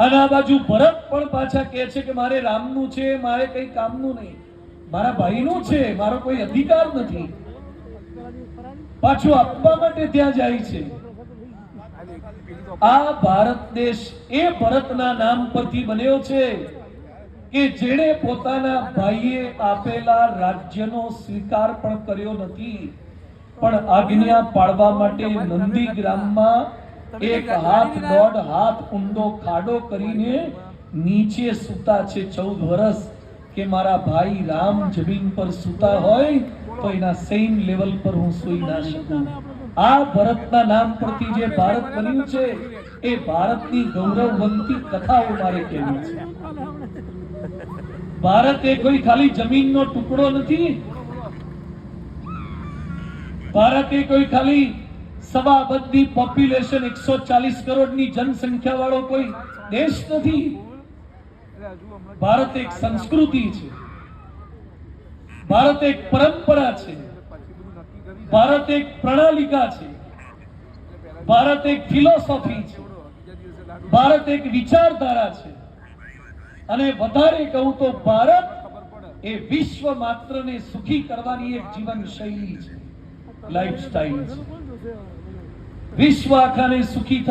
અને આ બાજુ ભરત પણ પાછા કહે છે કે મારે રામનું છે, મારે કઈ કામનું નહીં, મારા ભાઈનું છે, મારો કોઈ અધિકાર નથી. પાછું આપવા માટે ત્યાં જાય છે. આ ભારત દેશ એ ભરતના નામ પરથી બન્યો છે કે જેણે પોતાના ભાઈએ આપેલા રાજ્યનો સ્વીકાર પણ કર્યો નથી, પણ આજ્ઞા પાળવા માટે નંદીગ્રામમાં એક હાથ દોઢ હાથ ઊંડો ખાડો કરીને નીચે સૂતા છે 14 વર્ષ કે મારા ભાઈ રામ જમીન પર સૂતા હોય તો એના સેમ લેવલ પર હું સૂઈ ના શકું. આ ભરતના નામ પરથી જે ભારત બન્યું છે એ ભારતની ગૌરવવંતી કથાઓ મારે કહેવી છે. ભારત એ કોઈ ખાલી જમીનનો ટુકડો નથી. ભારત એ કોઈ ખાલી સવા અબજની પોપ્યુલેશન 140 કરોડની જનસંખ્યા વાળો કોઈ દેશ નથી. ભારત એક સંસ્કૃતિ છે, ભારત એક પરંપરા છે, ભારત એક પ્રણાલિકા છે, ભારત એક ફિલોસોફી છે, ભારત એક વિચારધારા છે. અને વધારે કહું તો ભારત એ વિશ્વ માત્રને સુખી કરવાની એક જીવન શૈલી છે, લાઈફસ્ટાઈલ છે. વિશ્વ આખાને સુખી